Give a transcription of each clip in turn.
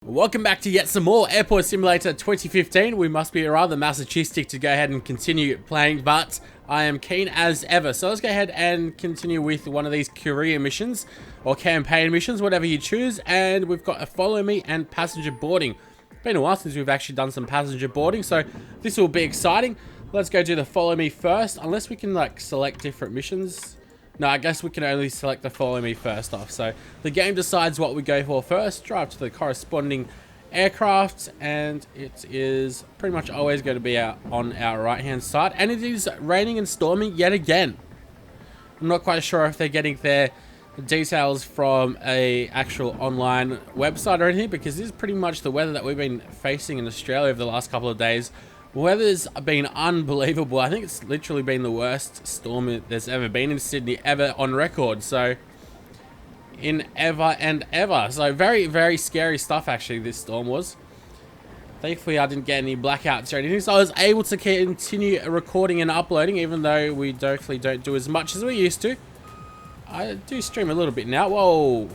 Welcome back to yet some more Airport Simulator 2015. We must be rather masochistic to go ahead and continue playing, but I am keen as ever. So let's go ahead and continue with one of these career missions, or campaign missions, whatever you choose. And we've got a follow me and passenger boarding. Been a while since we've actually done some passenger boarding, so this will be exciting. Let's go do the follow me first, unless we can like select different missions. No, I guess we can only select the follow me first off. So the game decides what we go for first. Drive to the corresponding aircraft, and it is pretty much always going to be on our right hand side. And it is raining and storming yet again. I'm not quite sure if they're getting their details from a actual online website or anything, because this is pretty much the weather that we've been facing in Australia over the last couple of days. Weather's been unbelievable. I think it's literally been the worst storm there's ever been in Sydney ever on record. So, in ever and ever. So, very, very scary stuff actually this storm was. Thankfully, I didn't get any blackouts or anything. So, I was able to continue recording and uploading, even though we definitely don't do as much as we used to. I do stream a little bit now. Whoa.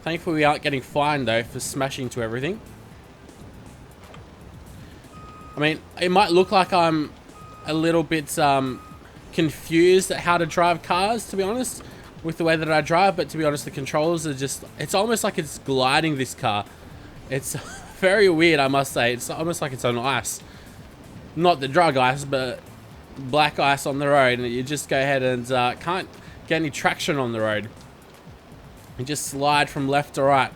Thankfully, we aren't getting fined though for smashing into everything. I mean, it might look like I'm a little bit confused at how to drive cars, to be honest, with the way that I drive. But to be honest, the controls are just, it's almost like it's gliding, this car. It's very weird, I must say. It's almost like it's on ice. Not the drug ice, but black ice on the road. And you just go ahead and can't get any traction on the road. You just slide from left to right.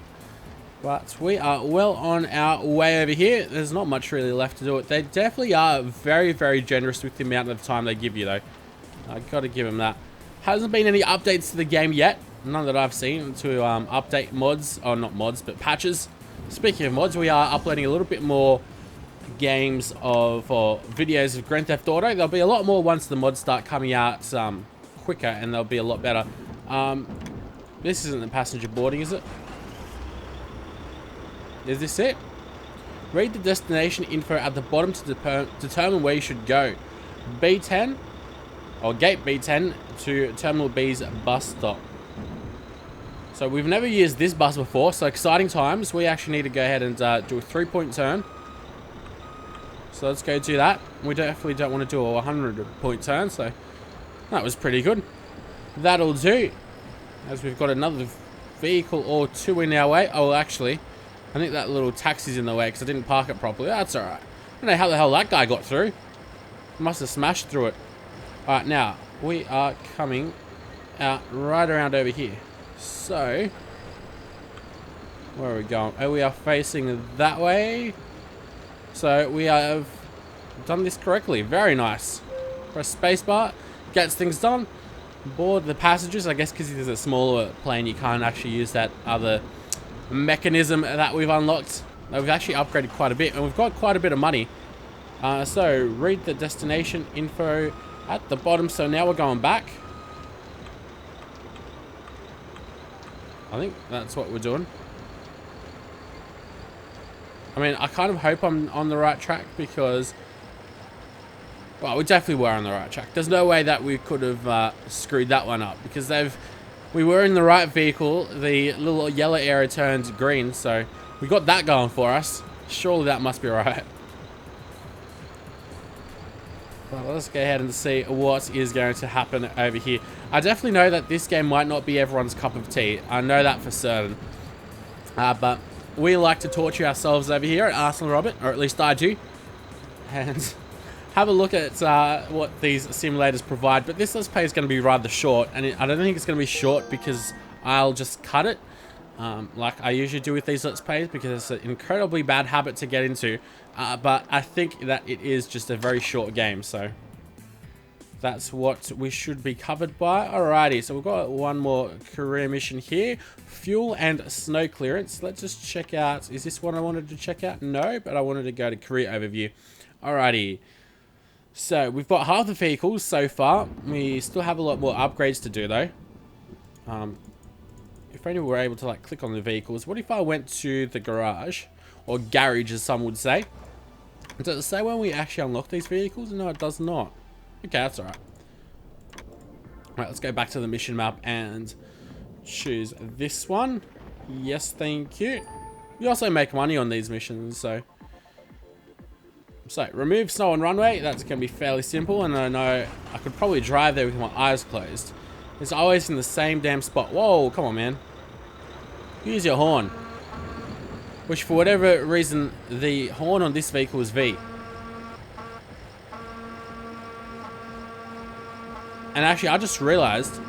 But we are well on our way over here. There's not much really left to do it. They definitely are very, very generous with the amount of time they give you, though. I've got to give them that. Hasn't been any updates to the game yet. None that I've seen to update mods. Or not mods, but patches. Speaking of mods, we are uploading a little bit more games of, or videos of Grand Theft Auto. There'll be a lot more once the mods start coming out quicker, and they'll be a lot better. This isn't the passenger boarding, is it? Is this it? Read the destination info at the bottom to determine where you should go. B10, or gate B10 to Terminal B's bus stop. So we've never used this bus before, so exciting times. We actually need to go ahead and do a 3-point turn. So let's go do that. We definitely don't want to do a 100-point turn, so that was pretty good. That'll do. As we've got another vehicle or two in our way. Oh, actually, I think that little taxi's in the way because I didn't park it properly. That's alright. I don't know how the hell that guy got through. Must have smashed through it. Alright, now, we are coming out right around over here. So, where are we going? Oh, we are facing that way. So, we have done this correctly. Very nice. Press spacebar. Gets things done. Board the passengers. I guess because it is a smaller plane, you can't actually use that other mechanism that we've unlocked. We've actually upgraded quite a bit, and we've got quite a bit of money. So read the destination info at the bottom. So now we're going back. I think that's what we're doing. I mean, I kind of hope I'm on the right track, because, well, we definitely were on the right track. There's no way that we could have screwed that one up, because we were in the right vehicle. The little yellow area turned green, so we got that going for us. Surely that must be right. Well, let's go ahead and see what is going to happen over here. I definitely know that this game might not be everyone's cup of tea. I know that for certain. But we like to torture ourselves over here at Arsenalrobert, or at least I do. And have a look at what these simulators provide. But this Let's Play is going to be rather short, and I don't think it's going to be short because I'll just cut it like I usually do with these Let's Plays, because it's an incredibly bad habit to get into. But I think that it is just a very short game, so that's what we should be covered by. Alrighty, so we've got one more career mission here. Fuel and snow clearance. Let's just check out. Is this one I wanted to check out? No, but I wanted to go to career overview. Alrighty. So, we've got half the vehicles so far. We still have a lot more upgrades to do, though. If only we were able to, like, click on the vehicles. What if I went to the garage? Or garage, as some would say. Does it say when we actually unlock these vehicles? No, it does not. Okay, that's alright. Alright, let's go back to the mission map and choose this one. Yes, thank you. You also make money on these missions, so remove snow on runway. That's going to be fairly simple, and I know I could probably drive there with my eyes closed. It's always in the same damn spot. Whoa, come on, man. Use your horn. Which, for whatever reason, the horn on this vehicle is V. And actually, I just realized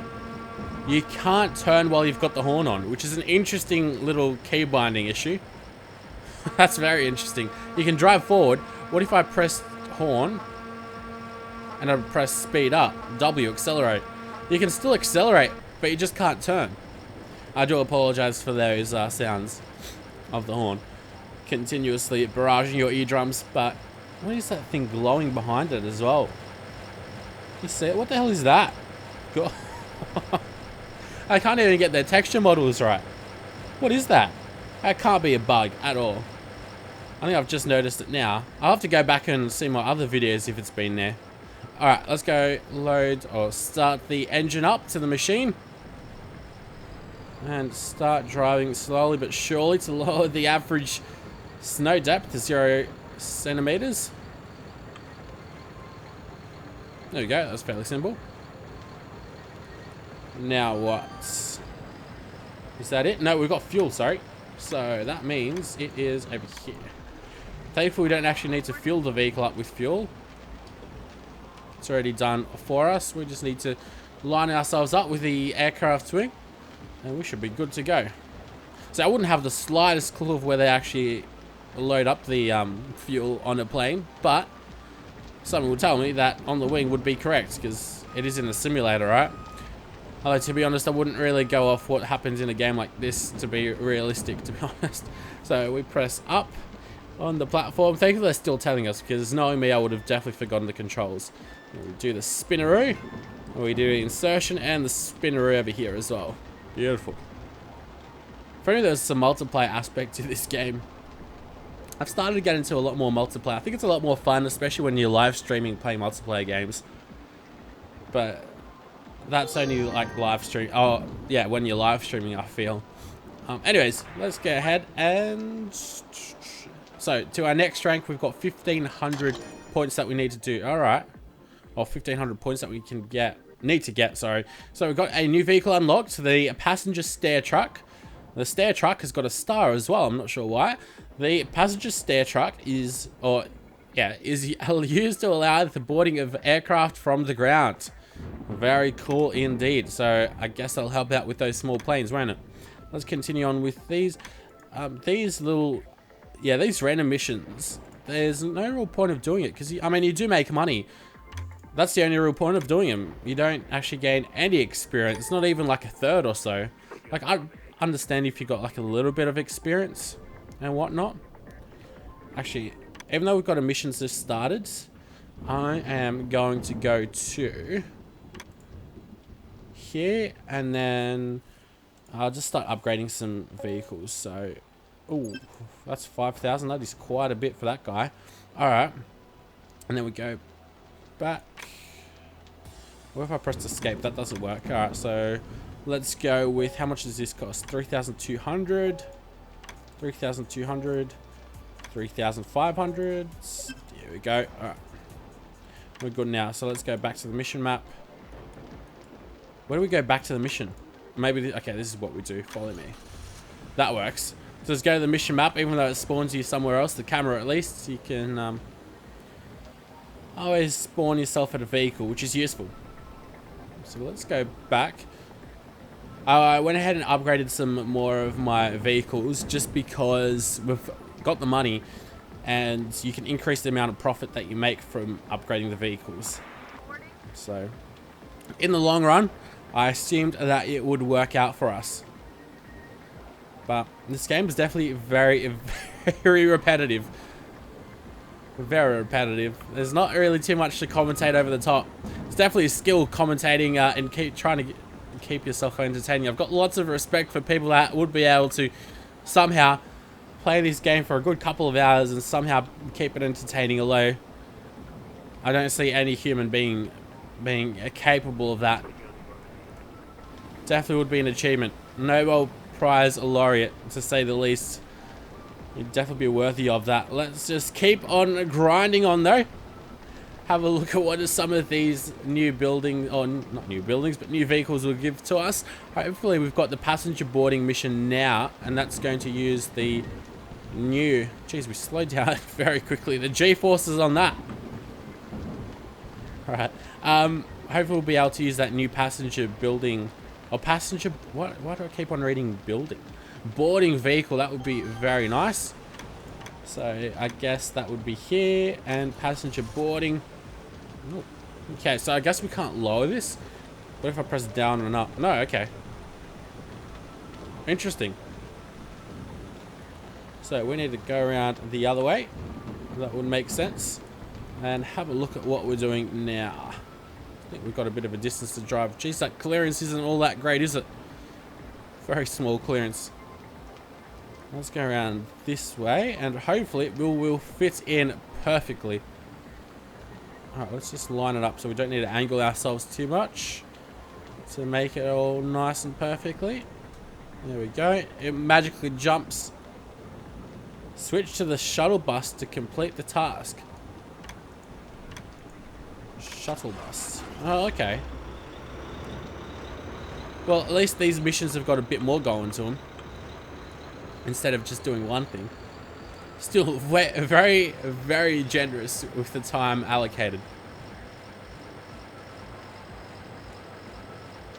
you can't turn while you've got the horn on, which is an interesting little key binding issue. That's very interesting. You can drive forward. What if I press horn and I press speed up? W, accelerate. You can still accelerate, but you just can't turn. I do apologize for those sounds of the horn continuously barraging your eardrums, but what is that thing glowing behind it as well? You see it? What the hell is that? God. I can't even get their texture models right. What is that? That can't be a bug at all. I think I've just noticed it now. I'll have to go back and see my other videos if it's been there. Alright, let's go load or start the engine up to the machine. And start driving slowly but surely to lower the average snow depth to 0 centimeters. There we go, that's fairly simple. Now what? Is that it? No, we've got fuel, sorry. So that means it is over here. Thankfully, we don't actually need to fill the vehicle up with fuel. It's already done for us. We just need to line ourselves up with the aircraft wing, and we should be good to go. So I wouldn't have the slightest clue of where they actually load up the fuel on a plane, but someone will tell me that on the wing would be correct, because it is in a simulator, right? Although, to be honest, I wouldn't really go off what happens in a game like this to be realistic, to be honest. So we press up on the platform. Thankfully, they're still telling us, because knowing me, I would have definitely forgotten the controls. We do the spinneroo. We do insertion and the spinneroo over here as well. Beautiful. If only there's some multiplayer aspect to this game. I've started to get into a lot more multiplayer. I think it's a lot more fun, especially when you're live streaming playing multiplayer games. But that's only like live stream. Oh, yeah, when you're live streaming, I feel. Anyways, let's go ahead and... So, to our next rank, we've got 1,500 points that we need to do. Alright. Or 1,500 points that we can get. Need to get, sorry. So, we've got a new vehicle unlocked. The passenger stair truck. The stair truck has got a star as well. I'm not sure why. The passenger stair truck is used to allow the boarding of aircraft from the ground. Very cool indeed. So, I guess that'll help out with those small planes, won't it? Let's continue on with these. These little... Yeah, these random missions, there's no real point of doing it, because, I mean, you do make money. That's the only real point of doing them. You don't actually gain any experience, not even like a third or so. Like, I understand if you got like a little bit of experience and whatnot. Actually, even though we've got a missions just started, I am going to go to here, and then I'll just start upgrading some vehicles. So... Oh, that's 5,000. That is quite a bit for that guy. Alright. And then we go back. What if I press escape? That doesn't work. Alright, so let's go with... How much does this cost? 3,200. 3,200. 3,500. Here we go. Alright. We're good now. So let's go back to the mission map. Where do we go back to the mission? Maybe... Okay, this is what we do. Follow me. That works. So let's go to the mission map, even though it spawns you somewhere else, the camera at least, you can always spawn yourself at a vehicle, which is useful. So let's go back. I went ahead and upgraded some more of my vehicles just because we've got the money and you can increase the amount of profit that you make from upgrading the vehicles. So in the long run, I assumed that it would work out for us. But this game is definitely very, very repetitive. Very repetitive. There's not really too much to commentate over the top. It's definitely a skill commentating and trying to keep yourself entertaining. I've got lots of respect for people that would be able to somehow play this game for a good couple of hours and somehow keep it entertaining, although I don't see any human being capable of that. Definitely would be an achievement. Nobel Prize laureate, to say the least. You'd definitely be worthy of that. Let's just keep on grinding on though. Have a look at what some of these new buildings, or not new buildings, but new vehicles will give to us. Hopefully we've got the passenger boarding mission now, and that's going to use the new, geez, we slowed down very quickly, the G-forces on that. Alright, hopefully we'll be able to use that new passenger building, or passenger, why do I keep on reading building? Boarding vehicle, that would be very nice. So I guess that would be here, and passenger boarding. Ooh. Okay, so I guess we can't lower this. What if I press down and up? No, okay. Interesting. So we need to go around the other way. That would make sense. And have a look at what we're doing now. I think we've got a bit of a distance to drive. Geez, that clearance isn't all that great, is it? Very small clearance. Let's go around this way, and hopefully it will fit in perfectly. Alright, let's just line it up so we don't need to angle ourselves too much to make it all nice and perfectly. There we go. It magically jumps. Switch to the shuttle bus to complete the task. Shuttle bus. Oh, okay. Well, at least these missions have got a bit more going to them, instead of just doing one thing. Still very, very generous with the time allocated.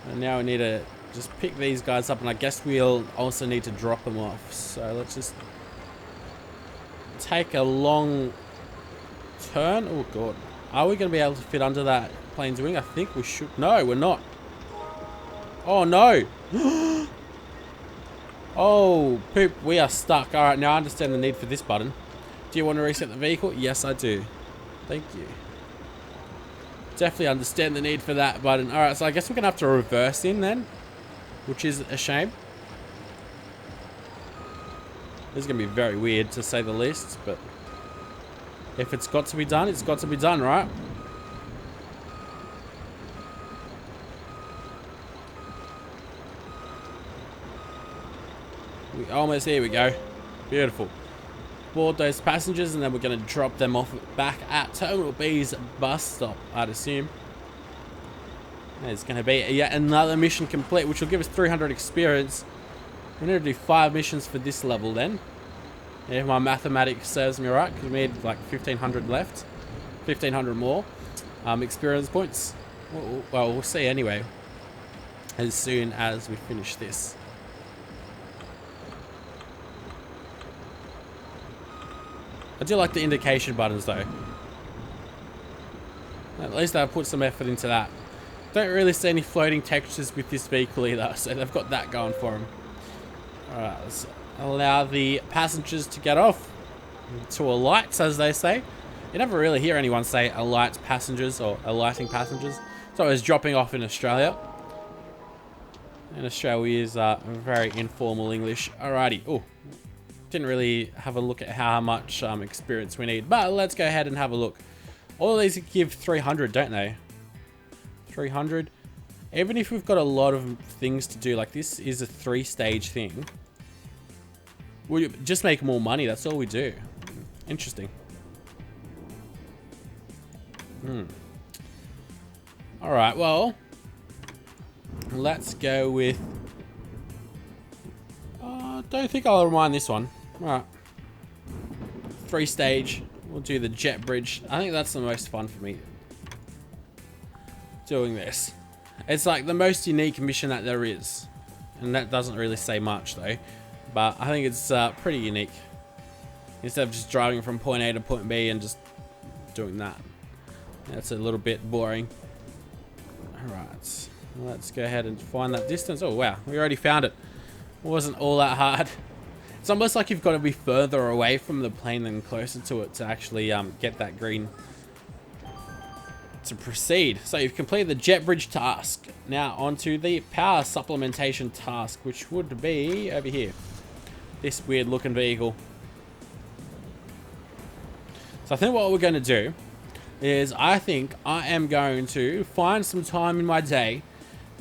And now we need to just pick these guys up, and I guess we'll also need to drop them off. So let's just take a long turn. Oh god. Are we going to be able to fit under that plane's wing? I think we should. No, we're not. Oh no. Oh, poop, we are stuck. Alright, now I understand the need for this button. Do you want to reset the vehicle? Yes, I do. Thank you. Definitely understand the need for that button. Alright, so I guess we're going to have to reverse in then, which is a shame. This is going to be very weird, to say the least, but if it's got to be done, it's got to be done, right? Almost, here we go. Beautiful. Board those passengers, and then we're going to drop them off back at Terminal B's bus stop, I'd assume. There's going to be yet another mission complete, which will give us 300 experience. We need to do 5 missions for this level then. If my mathematics serves me right, because we need like 1,500 left. 1,500 more experience points. Well, we'll see anyway, as soon as we finish this. I do like the indication buttons though. At least I've put some effort into that. Don't really see any floating textures with this vehicle either, so they've got that going for them. Alright, let's allow the passengers to get off. To alight, as they say. You never really hear anyone say alight passengers or alighting passengers. It's always dropping off in Australia. In Australia we use very informal English. Alrighty. Oh. Didn't really have a look at how much experience we need, but let's go ahead and have a look. All of these give 300, don't they? 300. Even if we've got a lot of things to do, like this is a 3-stage thing, we just make more money. That's all we do. Interesting. All right, well, let's go with don't think I'll remind this one. Alright. 3-stage. We'll do the jet bridge. I think that's the most fun for me, doing this. It's like the most unique mission that there is. And that doesn't really say much though. But I think it's pretty unique. Instead of just driving from point A to point B and just doing that. That's a little bit boring. Alright. Let's go ahead and find that distance. Oh wow, we already found it. It wasn't all that hard. It's almost like you've got to be further away from the plane than closer to it to actually get that green to proceed. So you've completed the jet bridge task. Now onto the power supplementation task, which would be over here. This weird looking vehicle. So I think what we're going to do is I think I am going to find some time in my day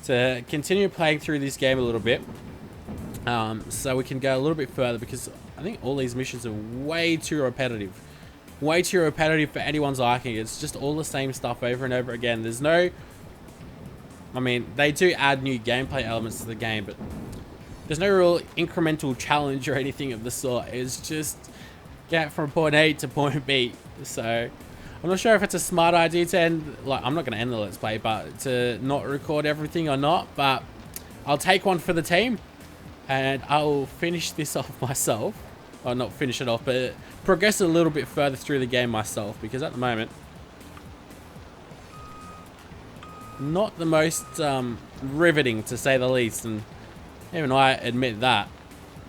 to continue playing through this game a little bit. So we can go a little bit further, because I think all these missions are way too repetitive. Way too repetitive for anyone's liking. It's just all the same stuff over and over again. There's no... I mean, they do add new gameplay elements to the game, but there's no real incremental challenge or anything of the sort. It's just get from point A to point B. So I'm not sure if it's a smart idea to end... Like, I'm not going to end the Let's Play, but to not record everything or not. But I'll take one for the team, and I'll finish this off myself. Or not finish it off, but progress a little bit further through the game myself, because at the moment, not the most riveting, to say the least, and even I admit that.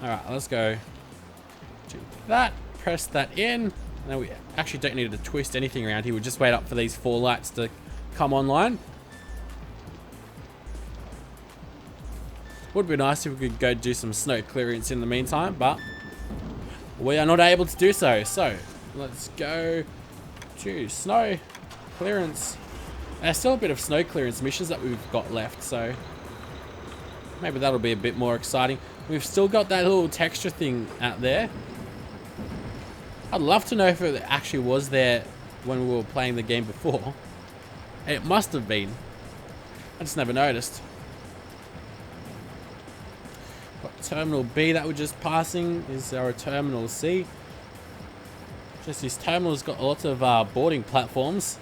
Alright, let's go to that, press that in. Now we actually don't need to twist anything around here, we just wait up for these 4 lights to come online. Would be nice if we could go do some snow clearance in the meantime, but we are not able to do so. So let's go to snow clearance. There's still a bit of snow clearance missions that we've got left, so maybe that'll be a bit more exciting. We've still got that little texture thing out there. I'd love to know if it actually was there when we were playing the game before. It must have been. I just never noticed. Got Terminal B that we're just passing. Is there a Terminal C? Just this terminal's got a lot of boarding platforms.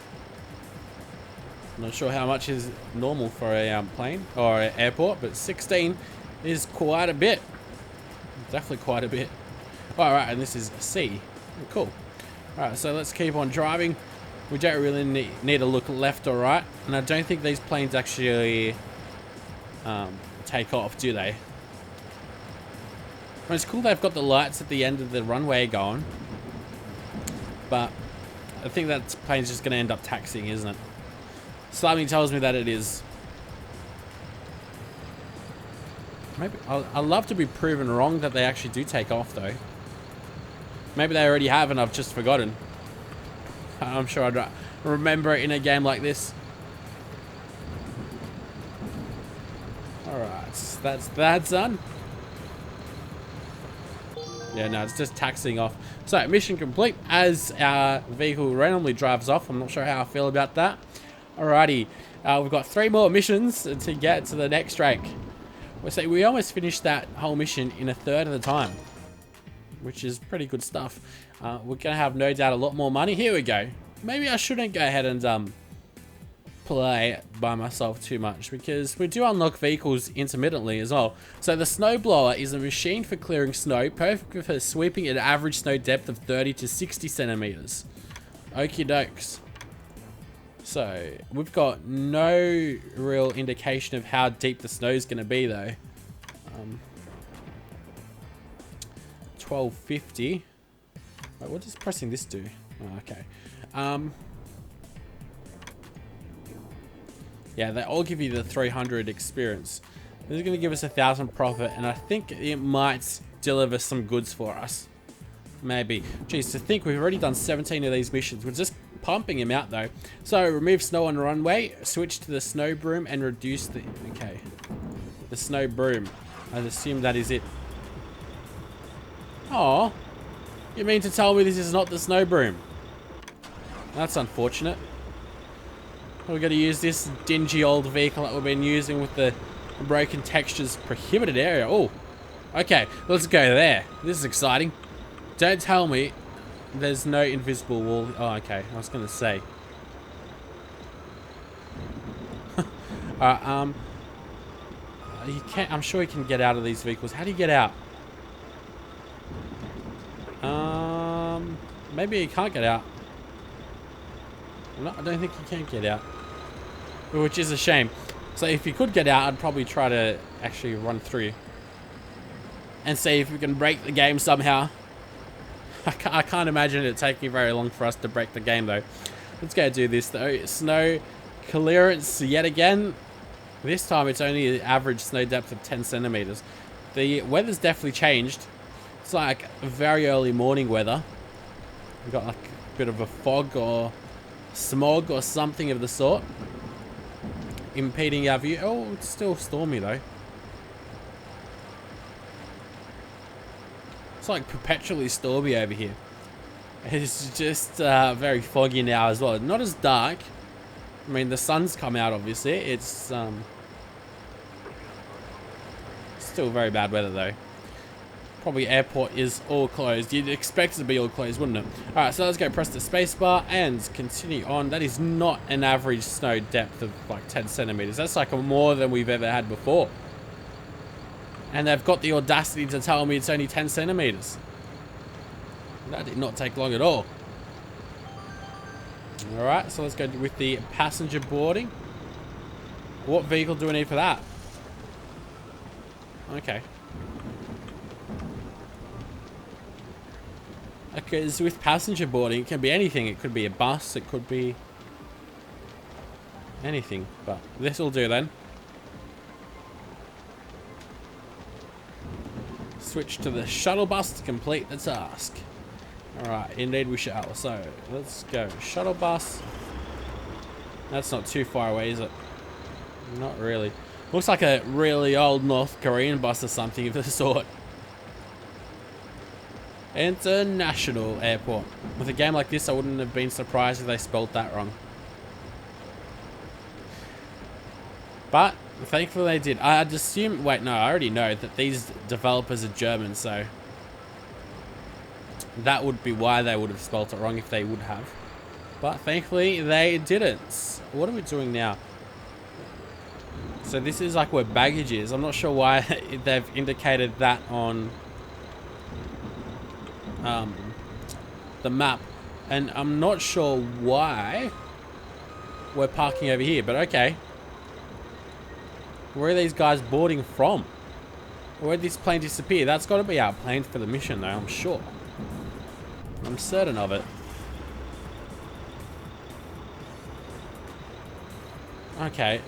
I'm not sure how much is normal for a plane or an airport, but 16 is quite a bit. Definitely quite a bit. Alright, and this is C. Cool. Alright, so let's keep on driving. We don't really need to look left or right. And I don't think these planes actually take off, do they? Well, it's cool they've got the lights at the end of the runway going. But I think that plane's just going to end up taxiing, isn't it? Something tells me that it is. Maybe I'd love to be proven wrong that they actually do take off, though. Maybe they already have and I've just forgotten. I'm sure I'd remember it in a game like this. Alright, that's that done. Yeah, no, it's just taxiing off. So, mission complete as our vehicle randomly drives off. I'm not sure how I feel about that. Alrighty, we've got 3 more missions to get to the next rank. So we almost finished that whole mission in a third of the time, which is pretty good stuff. We're going to have no doubt a lot more money. Here we go. Maybe I shouldn't go ahead and play by myself too much, because we do unlock vehicles intermittently as well. So the snowblower is a machine for clearing snow, perfect for sweeping at an average snow depth of 30 to 60 centimeters. Okie dokes. So we've got no real indication of how deep the snow is going to be, though. 1250. Wait, what does pressing this do? Oh, okay. Yeah, they all give you the 300 experience. This is going to give us 1,000 profit, and I think it might deliver some goods for us. Maybe. Geez, to think we've already done 17 of these missions. We're just pumping him out, though. So, remove snow on runway, switch to the snow broom, and reduce the... Okay. The snow broom. I'd assume that is it. Oh, you mean to tell me this is not the snow broom? That's unfortunate. We're going to use this dingy old vehicle that we've been using with the broken textures, prohibited area. Oh, okay, let's go there. This is exciting. Don't tell me there's no invisible wall. Oh, okay, I was going to say. Alright, you can't, I'm sure you can get out of these vehicles. How do you get out? Maybe you can't get out. No, I don't think you can get out. Which is a shame. So if you could get out, I'd probably try to actually run through and see if we can break the game somehow. I can't imagine it taking very long for us to break the game, though. Let's go do this, though. Snow clearance yet again. This time it's only an average snow depth of 10 centimeters. The weather's definitely changed. It's like very early morning weather. We've got like a bit of a fog or smog or something of the sort impeding our view. Oh, it's still stormy, though. like perpetually stormy over here. It's just very foggy now as well. Not as dark. I mean, the sun's come out, obviously. It's still very bad weather, though. Probably airport is all closed. You'd expect it to be all closed, wouldn't it? Alright, so let's go press the spacebar and continue on. That is not an average snow depth of like 10 centimeters. That's like more than we've ever had before. And they've got the audacity to tell me it's only 10 centimeters. That did not take long at all. Alright, so let's go with the passenger boarding. What vehicle do we need for that? Okay. Okay, so with passenger boarding, it can be anything. It could be a bus, it could be anything. But this will do then. Switch to the shuttle bus to complete the task. Alright, indeed we shall. So, let's go. Shuttle bus. That's not too far away, is it? Not really. Looks like a really old North Korean bus or something of the sort. International airport. With a game like this, I wouldn't have been surprised if they spelled that wrong. But, thankfully they did. I'd assume... Wait, no, I already know that these developers are German, so... that would be why they would have spelled it wrong if they would have. But, thankfully, they didn't. What are we doing now? So, this is like where baggage is. I'm not sure why they've indicated that on... the map, and I'm not sure why we're parking over here, but okay. Where are these guys boarding from? Where did this plane disappear? That's got to be our plane for the mission, though, I'm sure. I'm certain of it. Okay.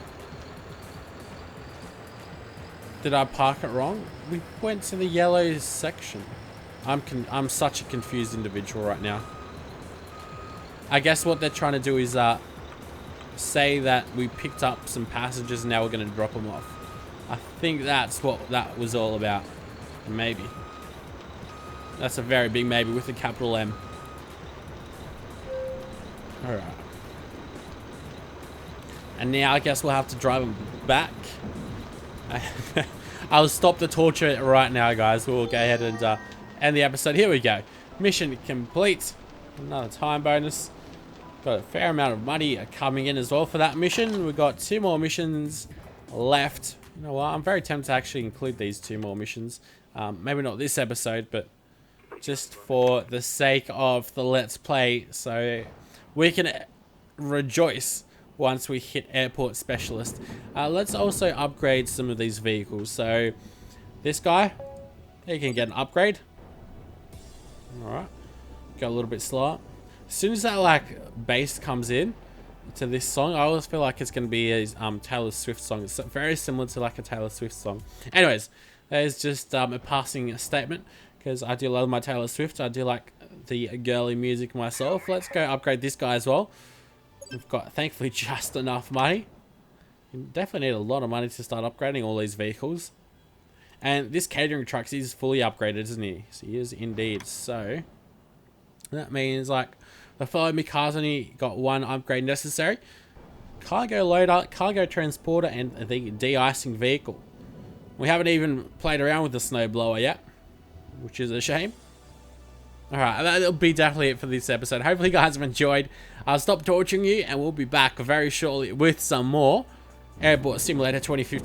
Did I park it wrong? We went to the yellow section. I'm such a confused individual right now. I guess what they're trying to do is say that we picked up some passengers and now we're going to drop them off. I think that's what that was all about. Maybe. That's a very big maybe with a capital M. Alright. And now I guess we'll have to drive them back. I'll stop the torture right now, guys. We'll go ahead and end the episode. Here we go. Mission complete. Another time bonus. Got a fair amount of money coming in as well for that mission. We've got 2 more missions left. You know what? I'm very tempted to actually include these 2 more missions. Maybe not this episode, but just for the sake of the Let's Play. So we can rejoice once we hit Airport Specialist. Let's also upgrade some of these vehicles. So this guy, he can get an upgrade. Alright. Go a little bit slower. As soon as that like bass comes in to this song, I always feel like it's going to be a Taylor Swift song. It's very similar to like a Taylor Swift song. Anyways, there's just a passing statement, because I do love my Taylor Swift. I do like the girly music myself. Let's go upgrade this guy as well. We've got thankfully just enough money. You definitely need a lot of money to start upgrading all these vehicles. And this catering truck is fully upgraded, isn't he? So he is indeed. So that means like the Follow Me car's only got 1 upgrade necessary. Cargo loader, cargo transporter, and the de-icing vehicle. We haven't even played around with the snowblower yet, which is a shame. Alright, that'll be definitely it for this episode. Hopefully you guys have enjoyed. I'll stop torturing you and we'll be back very shortly with some more Airport Simulator 2015.